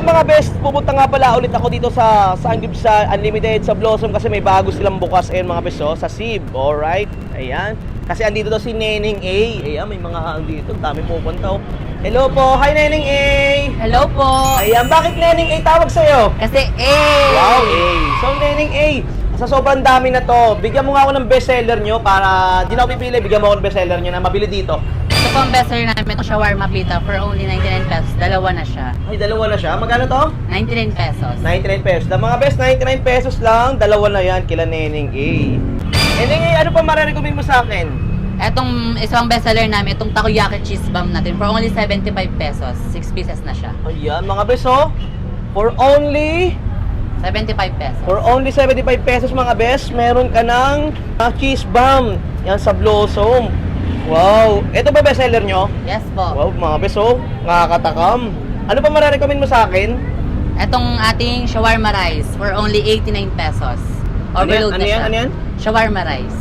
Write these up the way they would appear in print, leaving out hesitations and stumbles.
mga best, pupunta nga pala ulit ako dito sa Unlimited sa Blossom kasi may bago silang bukas ayun mga best sa SIB. Alright, ayan. Kasi andito daw si Neneng A. Ayan, may mga andito, dami pupunta oh. Hello po, hi Neneng A. Hello po. Ayan, bakit Neneng A tawag sa'yo? Kasi Wow, A. So Neneng A, sa sobrang dami na to, bigyan mo nga ako ng bestseller nyo para, di na ako pipili, bigyan mo ako ng bestseller nyo na mabili dito. Ito po ang bestseller namin, ito shawarma pita for only 99 pesos. Dalawa na siya. Ay, dalawa na siya. Magkano to? 99 pesos. 99 pesos. Na mga best, 99 pesos lang. Dalawa na yan kila Neneng A. Neneng A, ano pa marirecommend mo sa akin? Etong isang bestseller namin, itong takoyaki cheese bomb natin for only 75 pesos. 6 pieces na siya. Ayan, mga best, oh. For only 75 pesos. 75 pesos, mga best, meron ka ng cheese bomb. Yan sa Blossom. Wow. Ito ba bestseller nyo? Yes po. Wow, mga best, oh. Nakakatakam. Ano pa marirecommend mo sa akin? Etong ating shawarma rice for only 89 pesos. Overload na siya. Ano yan? Shawarma rice.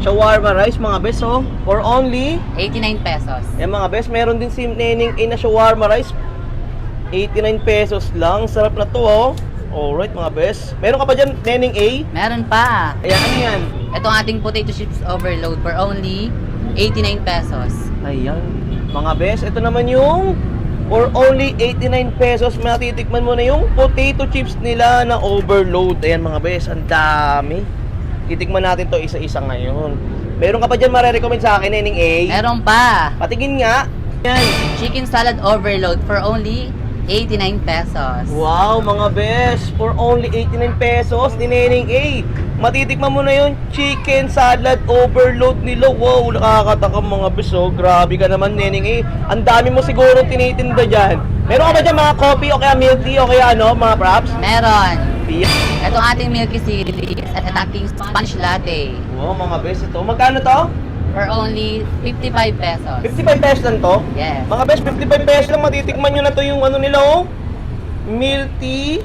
Shawarma rice, mga best, oh. For only 89 pesos. yan mga best, meron din si Neneng A na shawarma rice. 89 pesos lang. Sarap na to, oh. Alright, mga best. Meron ka pa dyan, Neneng A? Meron pa. Ayan, ano yan? Itong ating potato chips overload for only 89 pesos. Ayan, mga best. Ito naman yung for only 89 pesos. Matitikman mo na yung potato chips nila na overload. Ayan, mga best. Ang dami. Titikman natin to isa-isa ngayon. Meron ka pa dyan marirecommend sa akin, Neneng A? Meron pa. Patingin nga. Yan. Chicken salad overload for only 89 pesos. Wow, mga best. For only 89 pesos, ni Neneng A. Matitikman mo na yung chicken salad overload nila. Wow, nakakatakam mga best. Oh, grabe ka naman, Neneng A. Ang dami mo siguro tinitinda dyan. Meron ka ba dyan mga coffee o kaya milk tea o kaya ano, mga props? Meron. Yeah. Itong ating milky series at ating Spanish latte Wow, mga best ito. Magkano to? for only 55 pesos. 55 pesos lang to? Yes. Mga best, 55 pesos lang. Matitikman nyo na to yung ano nila, oh. Milky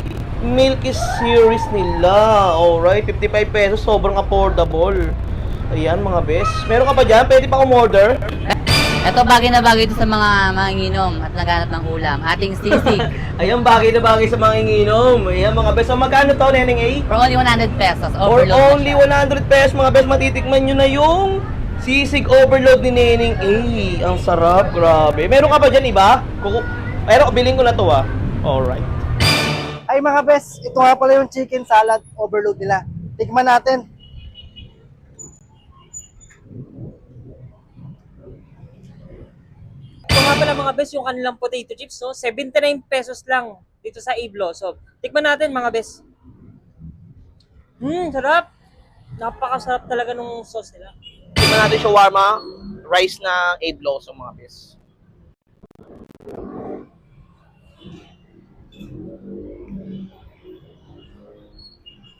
series nila. Alright, 55 pesos. Sobrang affordable. Ayan, mga best. Meron ka pa dyan? Pwede pa umorder? Ito bagay na bagay ito sa mga manginginom at naghanap ng ulam. Ating sisig Ayan, bagay na bagay sa mga inginom. Ayan, mga best. So, magkano to, Neneng A? for only 100 pesos. For Overload na only siya. 100 pesos, mga best. Matitikman nyo na yung sisig overload ni Neneng A. Ang sarap, grabe. Meron ka pa dyan, iba? Pero, bilhin ko na to, ah. Alright. Ay mga best, ito nga pala yung chicken salad overload nila. Tikman natin. Ito nga pala mga best, yung kanilang potato chips, so 79 pesos lang dito sa A-Blossom. Tikman natin mga best. Sarap. Napakasarap talaga nung sauce nila. Tingnan natin shawarma, rice na A-Blossom, mga best.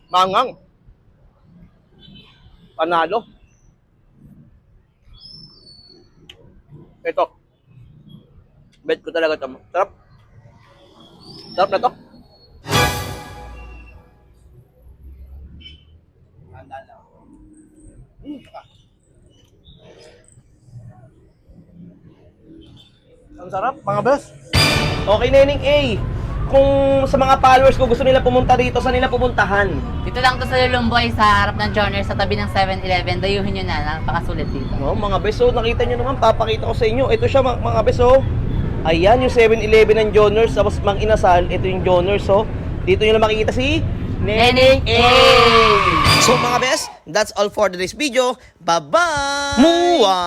Mangang. Panalo. Ito. Bet ko talaga ito. Sarap. Sarap na to. Ang sarap. Mga best, Okay, Neneng A. Kung sa mga followers ko gusto nila pumunta rito, saan nila pupuntahan? Dito lang to sa Lulumboy sa harap ng Joner sa tabi ng 7-Eleven. Dayuhin nyo na. Napakasulit dito. No, mga beso, nakita nyo naman, papakita ko sa inyo. Ito siya, mga beso. Ayan, yung 7-Eleven ng Joners, tapos Mang Inasal, ito yung Joners, oh. Dito nyo na makikita si Neneng A. So mga bes, that's all for today's video. Bye-bye! Mua!